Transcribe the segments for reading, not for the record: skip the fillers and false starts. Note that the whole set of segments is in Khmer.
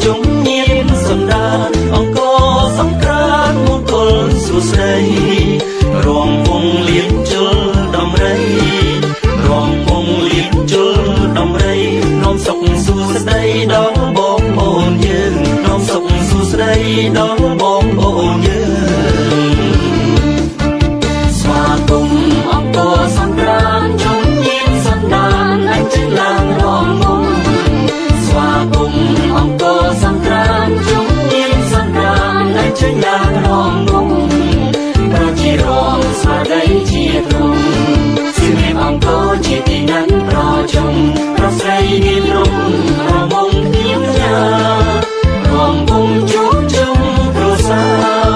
ជុំញៀនសន្តានអង្គសង្ក្រាន្តមង្គលសួស្ដីរងវងលៀនជលដំរីរងវងលៀនជលដំរីនាំសុខសួស្ដីដល់បងប្អូនយើងនាំសុខសួស្ដីដល់បងប្អូនយើងស្វាគមន៍អង្គសង្ក្រាន្តជុំញៀនសន្តានអញ្ជើញឡើងរងវងស្វាគមន៍អង្គសង្ក្រាន្តជុំញៀនសន្តានអញ្ជើញឡើងរងវងប្រជារងស្មារតីជាទ្រង់សិមេអង្គជាទីណាន់ប្រជុំប្រស្រីមានរំរមងទៀមញារំវងជួបជុំគ្រួសារ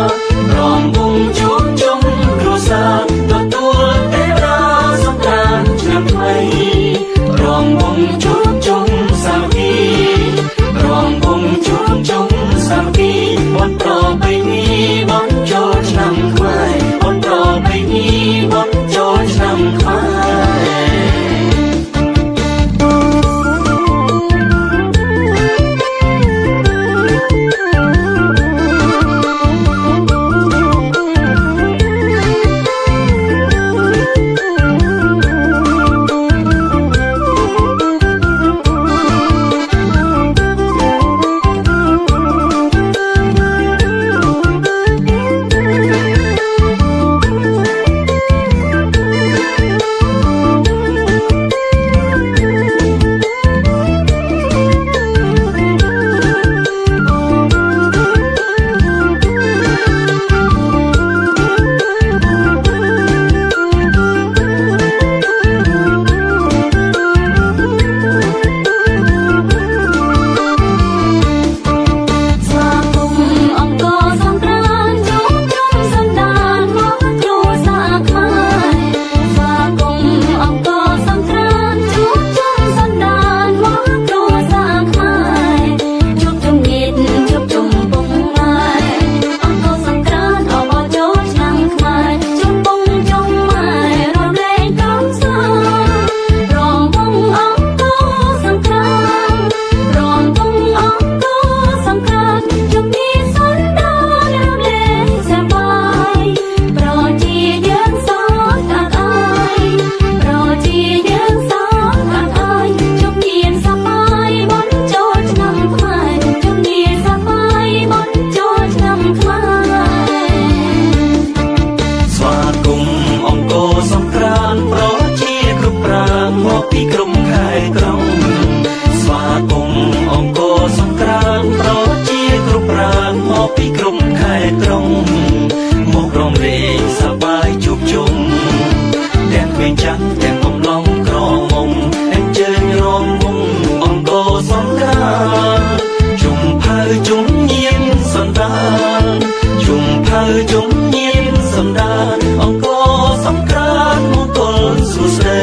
រំវងជួបជុំគ្រួសារទទួលទេវតាសង្ក្រាន្តឆ្នាំថ្មីរំវងជួបជុំសាមគ្គីរំវងជួបជុំសាមគ្គីបន្តប្របីនេះបន្តចូលឆ្នាំខ្មែរបន្តប្របីនេះបន្តចូលឆ្នាំខ្មែរពីក្រុមខេត្តក្រុងស្វាគមន៍អង្គសង្ក្រាន្តប្រជាគ្រប់ប្រាំមកពីក្រុមខេត្តក្រុងមករំលែកសប្បាយជួបជុំទាំងពេញចាស់ទាំងកំឡុងក្រមុំអញ្ជើញរំវងអង្គសង្ក្រាន្តជុំផៅជុំញៀនសន្តានជុំផៅជុំញៀនសន្តានអង្គសង្ក្រាន្តមង្គលសួស្ដី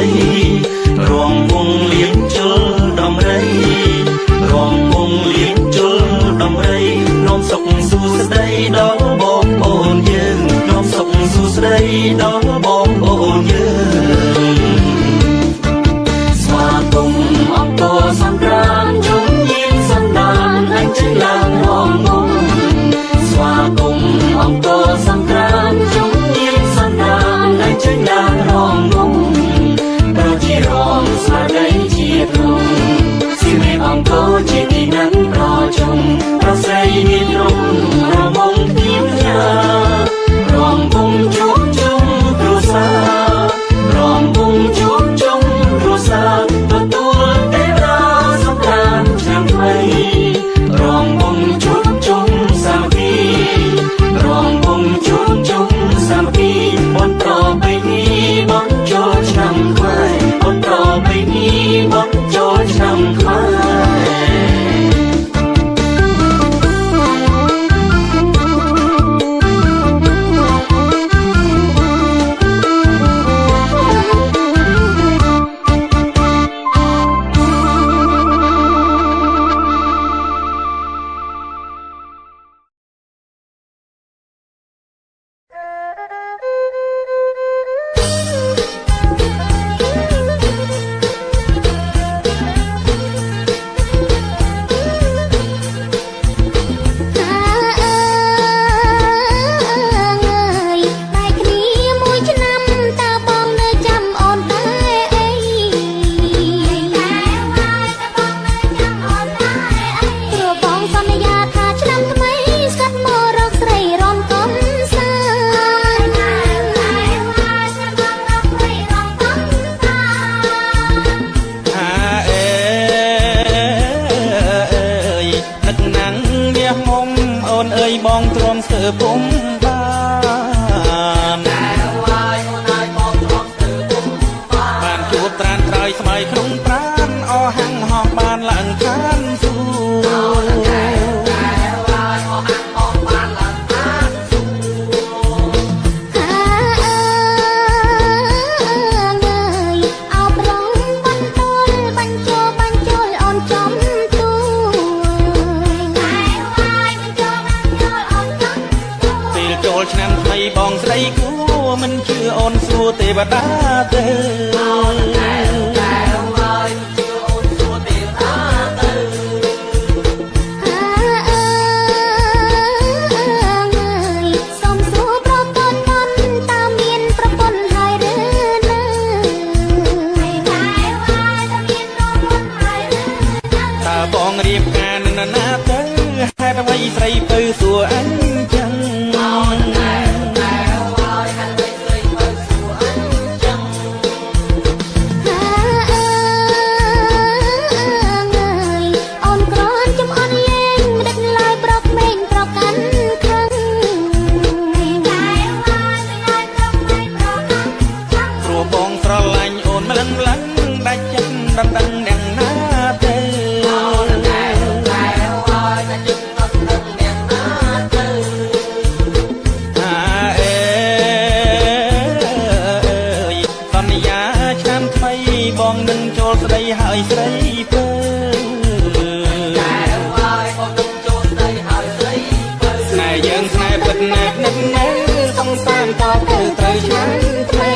រងវងលៀនជលដំរីរងវងលៀនជលដំរីនាំសុខសួស្ដីដល់បងប្អូនយើងនាំសុខសួស្ដីដល់បងប្អូនយើងស្វាគមន៍អង្គសង្ក្រាន្តជុំញៀនសន្តានអញ្ជើញឡើងរងវងស្វាគមន៍អង្គសង្ក្រាន្តជុំញៀនសន្តានអញ្ជើញឡើងរងវងប្រជារងស្មារតីជាទ្រង់សិមេអង្គជាទីណាន់ប្រជុំប្រស្រីមានរំរមងទៀមញារំវងជួបជុំគ្រួសាររំវងជួបជុំគ្រួសារទទួលទេវតាសង្ក្រាន្តឆ្នាំថ្មីរំវងជួបជុំសាមគ្គីរំវងជួបជុំសាមគ្គីបន្តប្របីនេះបន្តចូលឆ្នាំខ្មែរបន្តប្របីនេះបន្តចូលឆ្នាំខ្មែរ យបងទ្រាំស្ទើរពុំបានបានជួបត្រានត្រើយស្មៃក្នុងប្រានអស់ហាំងហោះបានឡើងឋានសួគ៌ឆ្នាំថ្មីបងស្រីគួរមិនជឿអូនសួរទេវតាទេបងរៀបការនឹងណាទៅហេតុអ្វីស្រីពៅសួរអញចឹងបងនឹងចូលស្ដីហើយស្រីពើតែហើយបងនឹងចូលស្ដីហើយស្រីពើស្នេហ៍យើងស្នេហ៍ពិតណាស់នឹកណែសង្សារតទៅត្រូវឆ្នាំថ្មី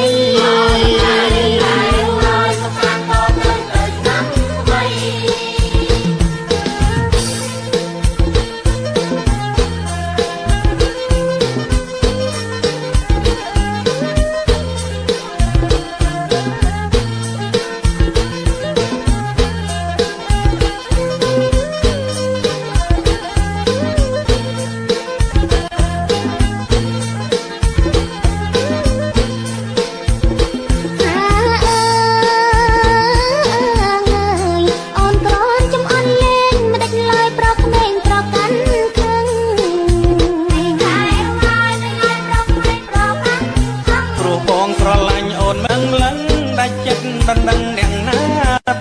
ដណ្ដឹងអ្នកណា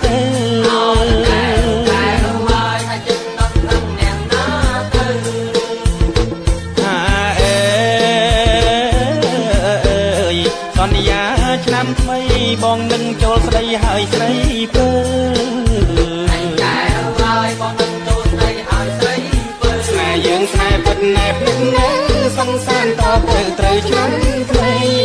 ទេសន្យាឆ្នាំថ្មីបងនឹងចូលស្ដីហើយស្រីពើស្នេហ៍យើងស្នេហ៍ពិតណែបនឹកណែសង្សារតទៅត្រូវឆ្នាំថ្មី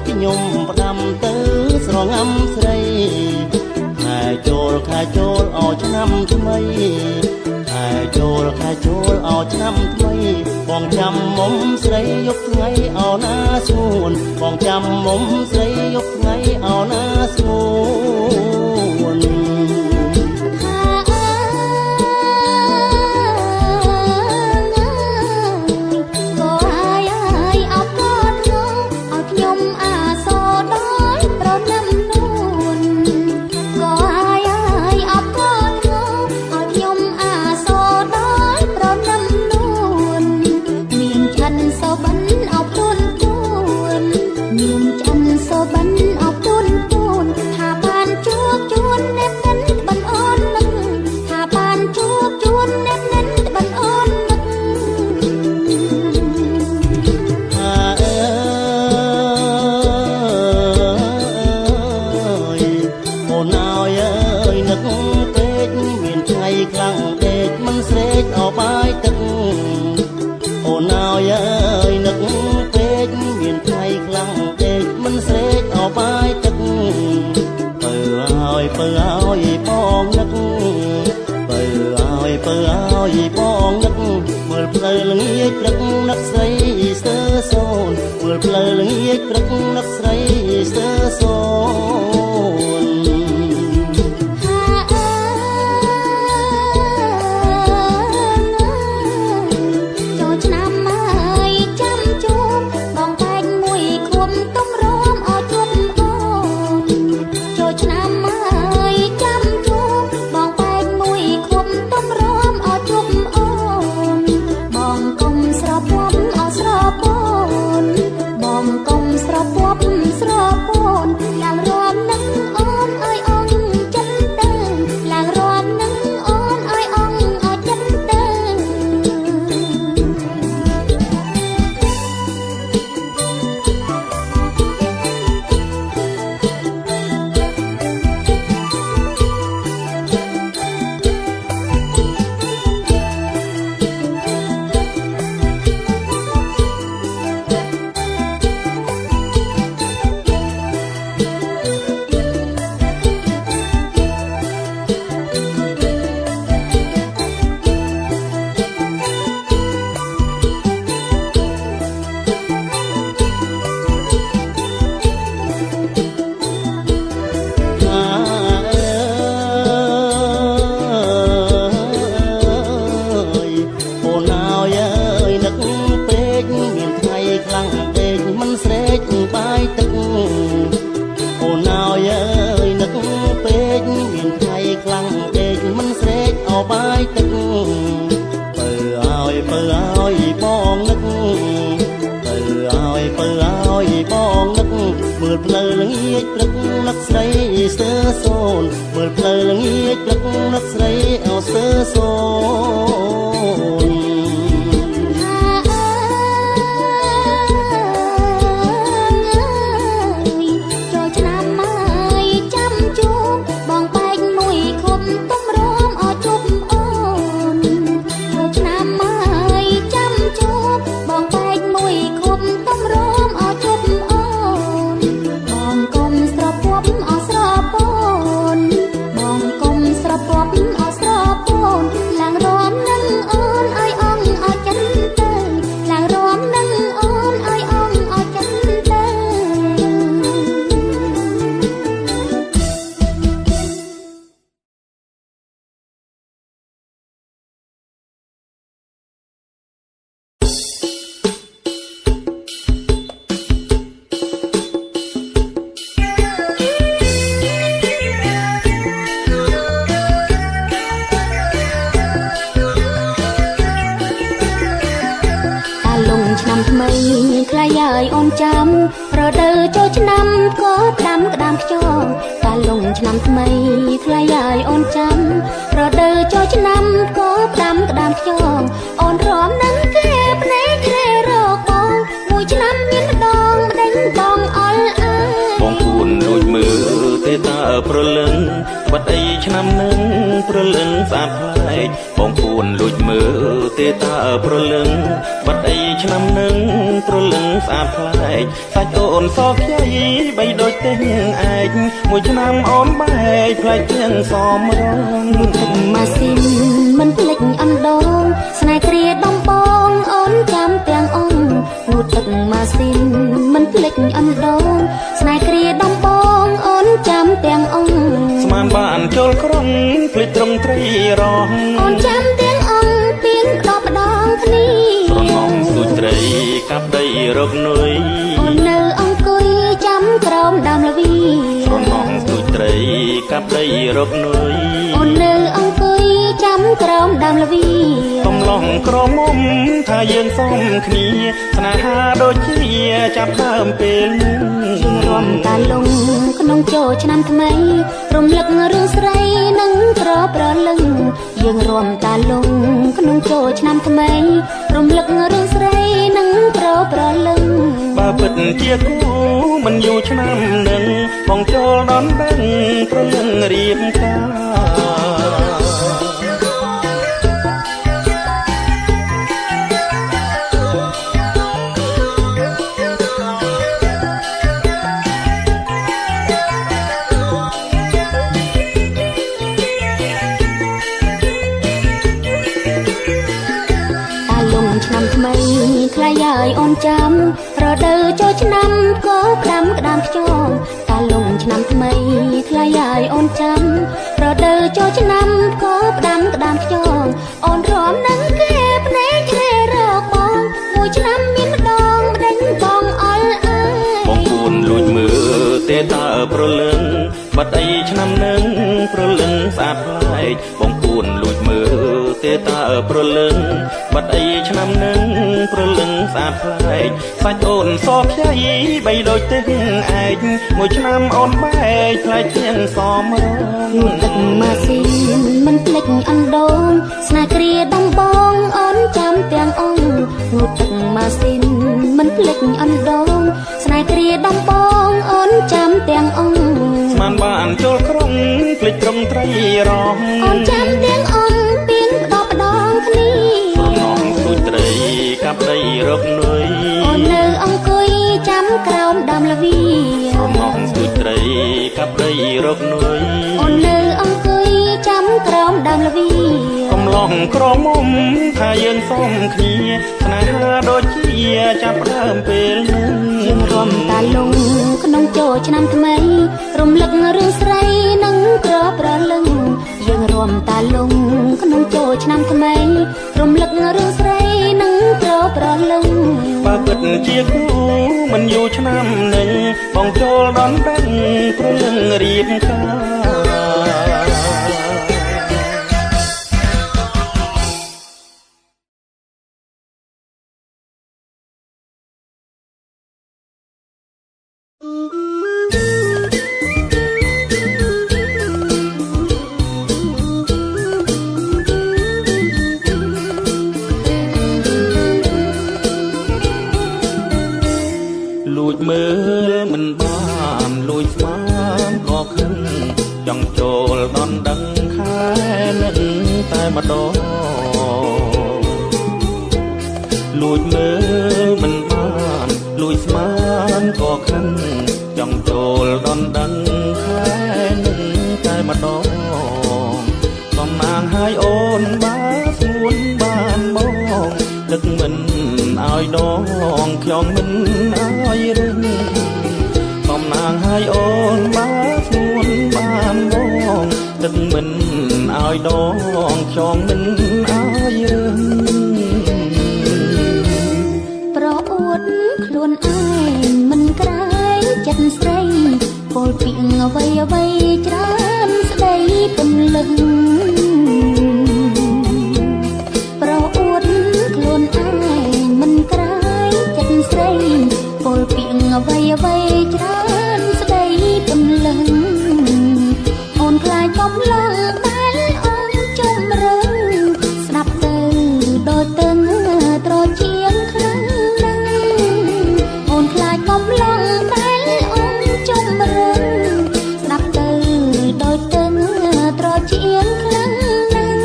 ខ្ញុំផ្ដាំទៅស្រងាំស្រីខែចូលអោឆ្នាំថ្មីខែចូលអោឆ្នាំថ្មីបងចាំមុំស្រីយកថ្ងៃអោណាស្ងួនបងចាំមុំស្រីយកថ្ងៃអោណាស្ងួនso bắn ọc tuôn tuôn thả ban ឲ្យបងនឹកមើលផ្លូវល្ងាចព្រឹកនឹកស្រីស្ទើរសូនមើលផ្លូវល្ងាចព្រឹកនឹកស្រីស្ទើរសូនមើលផ្លូវល្ងាចព្រឹកនឹកស្រីស្ទើរសូនមើលផ្លូវល្ងាចព្រឹកនឹកស្រីអោស្ទើរសូនរដូវចូលឆ្នាំក៏ផ្ដាំក្ដាមខ្យងកាលងឆ្នាំថ្មីខ្លីហើយអូនចាំរដូវចូលឆ្នាំក៏ផ្ដាំក្ដាមខ្យងអូនរំនឹងគេភ្នែកក្រែរកបងមួយឆ្នាំមានម្ដងដេញបងអល់អាបងពួនលួចមើលទេតើប្រលឹងបាត់អីឆ្នាំនឹងប្រលឹងស្អាតប្លែកបងពួនលួចមើលទេតើប្រលឹងបាត់អីឆ្នាំនឹងប្រលឹងស្អាតប្លែកសាច់អូនសខ្យីបីដូចទេញឯកមួយឆ្នាំអូនបែកផ្លែកជាងសមរងម៉ាស៊ីនមិនភ្លេចអណ្ដងស្នេហ៍គ្រាដំបងអូនចាំទាំងអង្គងូតទឹកម៉ាស៊ីនមិនភ្លេចអណ្ដងស្នេហ៍គ្រាដំបងអូនចាំទាំងអង្គស្មានបានចូលក្រុងភ្លេចត្រង់ត្រីរងអូនចាំទាំងអង្គពៀនដងគ្នាស្រណងសួយត្រីកាប់ដីរកនុយអូននៅអង្គុយចាំក្រោមដើមល្វីស្រណងសួយត្រីកាប់ដីរកនុយអូននៅអង្គុយចាំក្រោមដើមល្វីកំឡុងក្រមុំថាយើងសមគ្នាស្នេហាដូចជាចាប់ដើមពេលយើងរំតាលងក្នុងចូលឆ្នាំថ្មីរំលឹករឿងស្រីនឹងប្រលឹងយើងរំតាលងក្នុងចូលឆ្នាំថ្មីរំលឹករឿងស្រីនឹងប្រលឹងបើពិតជាគូមិនយូរឆ្នាំនឹងបងចូលដល់ដឹងប្រលឹងរៀបការ យអូនចាំរដូវចូលឆ្នាំក៏ផ្ដាំក្តាមខ្យងកាលលងឆ្នាំថ្មីថ្លៃហើយអូនចាំរដូវចូលឆ្នាំក៏ផ្ដាំក្តាមខ្យងអូនរំនឹងគេភ្នែកគេរកបងមួយឆ្នាំមានម្ដងម្ដេញបងអល់អើយបងពួនលួចមើលទេតើប្រលឹងបាត់អីឆ្នាំនឹងប្រលឹងស្អាតប្លែកបងពួនលួចមើលទេតើប្រលឹងបាត់អីឆ្នាំនឹងប្រលឹងស្អាតប្លែកសាច់អូនសខ្ចីបីដូចទេឯងមួយឆ្នាំអូនបែកផ្លែជាងសមរងទឹកម៉ាស៊ីនមិនភ្លេចអណ្ដូងស្នេហ៍គ្រាដំបងអូនចាំទាំងអង្គងូតទឹកម៉ាស៊ីនមិនភ្លេចអណ្ដូងស្នេហ៍គ្រាដំបងអូនចាំទាំងអង្គស្មានបានចូលក្រុងភ្លេចក្រុងត្រីរងអូនចាំទាំងអង្គពីងផ្ដោផ្ដងគ្នាស្រណងទូចត្រីកាប់ដីរកនុយអូននៅអង្គុយចាំក្រោមដើមល្វីស្រណងទូចត្រីកាប់ដីរកនុយអូននៅអង្គុយចាំក្រោមដើមល្វីកំឡងក្រមុំថាយើងសុំគ្នាស្នេហាដូចជាចាប់ដើមពេលនឹងយើងរំតាលងក្នុងចូលឆ្នាំថ្មីរំលឹករឿងស្រីនឹងក្រប្រលឹងយើងរំតាលងក្នុងចូលឆ្នាំថ្មីរំលឹករឿងស្រីនឹងក្រប្រលឹងបើពិតជាគូមិនយូរឆ្នាំនឹងបងចូលដល់ដឹងប្រលឹងរៀបការលួចមើលមិនបានលួចស្មានក៏ខឹងចង់ចូលដល់ដឹងខែនឹងតែម្ដងលួចមើលមិនបានលួចស្មានក៏ខឹងចង់ចូលដល់ដឹងខែនឹងតែម្ដងសំណាងឲ្យអូនបានស្ងួនបានបងនឹកមិនឲ្យដងខ្ញុំមិនឲ្យរឹងសំណាងឲ្យអូនបានស្ងួនបានបងនឹកមិនឲ្យដងខ្ញុំមិនឲ្យរឹងប្រអួតខ្លួនឯងមិនក្រែងចិត្តស្រីពោលពីអ្វីអ្វីច្រើនស្ដីពំលឹងប្រអួតខ្លួនឯងមិនក្រែងចិត្តស្រីពោលពីអ្វីអ្វីច្រើនស្ដីពំលឹងអូនខ្លាចកំឡុងតែអូនចំរើស្ដាប់ទៅដូចទៅត្រជាខ្លាំងណាស់អូនខ្លាចកំឡុងតែអូនចំរើស្ដាប់ទៅដូចទៅត្រជាខ្លាំងណាស់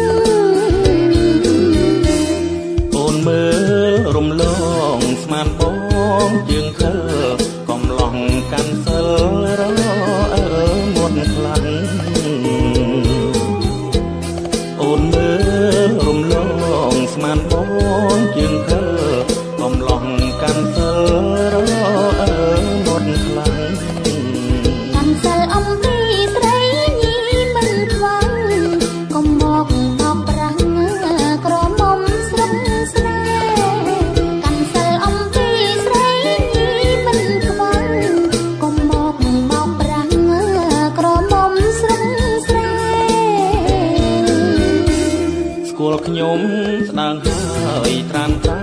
អូនមើលរំលងស្មានបងជើងខើកំឡោះកាន់សិលរអើមុនខ្លាំងអូនមើលរំលងស្មានបងជើងខើកំឡោះកាន់សិលរអើមុនខ្លាំងកាន់សិលអំពីស្រីញីមិនខ្វល់កុំមកបោកប្រាំងក្រមុំស្រុងស្នេហ៍កាន់សិលអំពីស្រីញីមិនខ្វល់កុំមកបោកប្រាំងក្រមុំស្រុងស្នេហ៍ស្គាល់ខ្ញុំស្ដាងហើយត្រានត្រា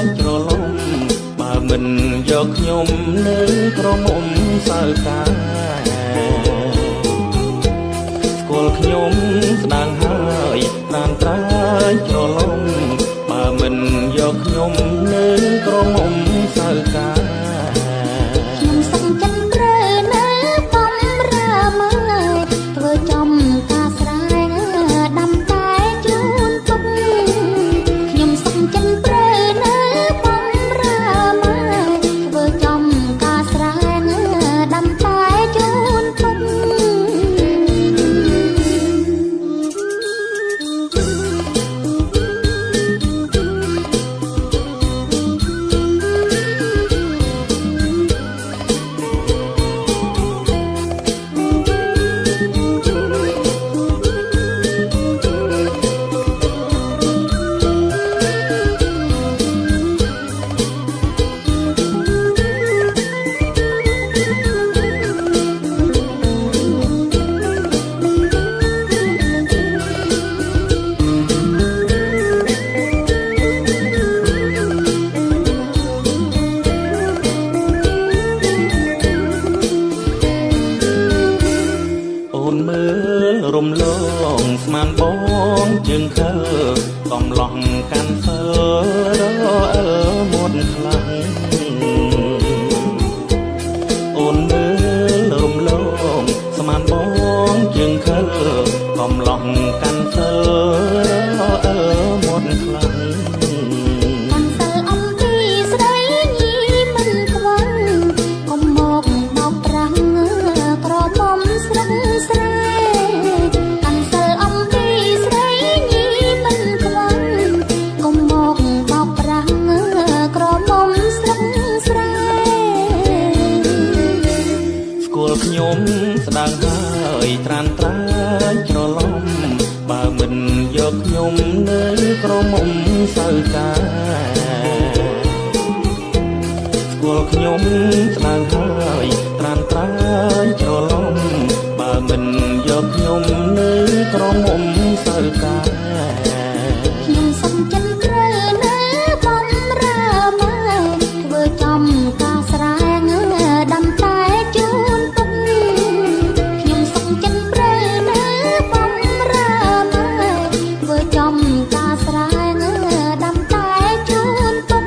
ញច្រឡំបើមិនយកខ្ញុំនៅក្រមុំសើកាស្គាល់ខ្ញុំស្ដាងហើយត្រានត្រាញច្រឡំបើមិនយកខ្ញុំនៅក្រមុំសើកាខ្ញុំសង្ចិនរើនៅបំរើមើលធ្វើចំការស្រែដាំតែជូនពុកខ្ញុំសង្ចិនរើនៅបំរើមើលធ្វើចំការស្រែដាំតែជូនពុក ក្រមុំសៅកាស្គាល់ខ្ញុំស្ដាងហើយត្រាំត្រាញច្រឡំបើមិនយកខ្ញុំនៅក្រមុំសៅកាខ្ញុំសុំចិនព្រឺនៅបំរើមកធ្វើចំការស្រែងដាំតែជូនទុកខ្ញុំសុំចិនព្រឺនៅបំរើមកធ្វើចំការស្រែងដាំតែជូនទុក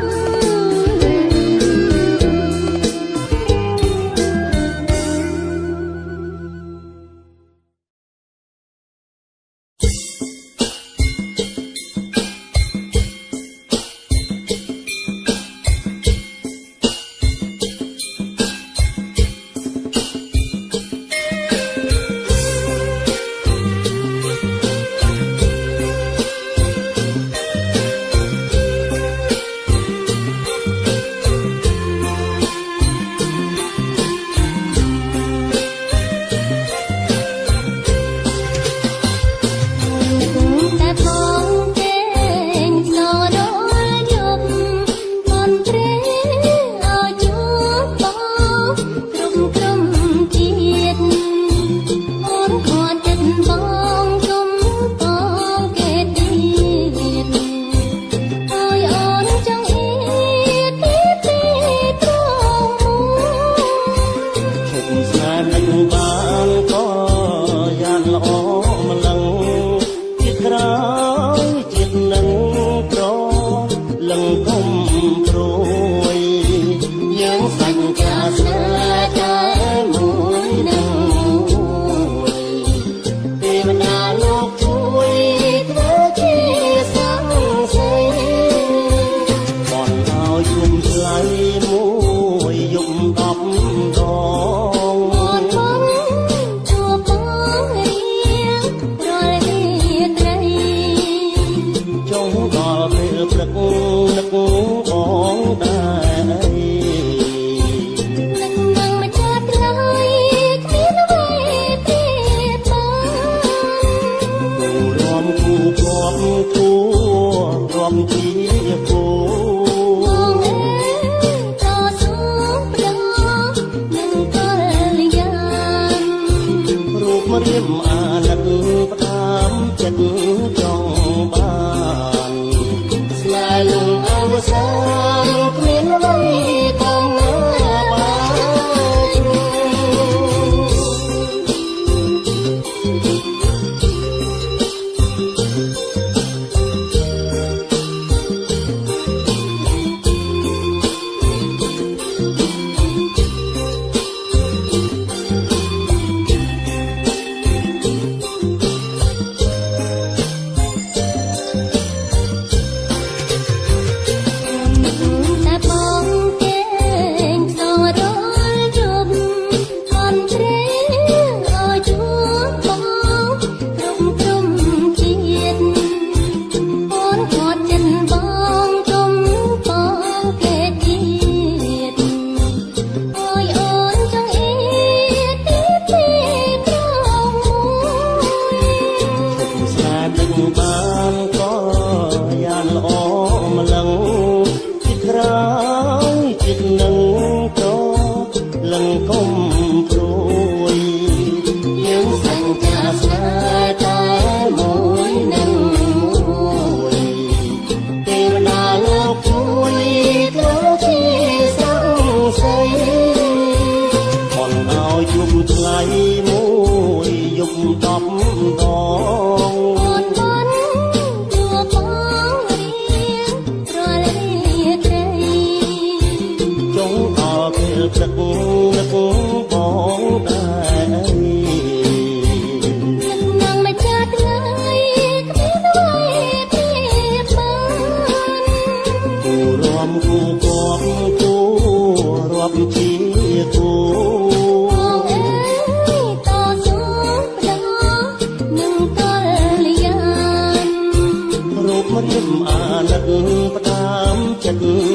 មរៀបអាណិតផ្ដាំចិត្ត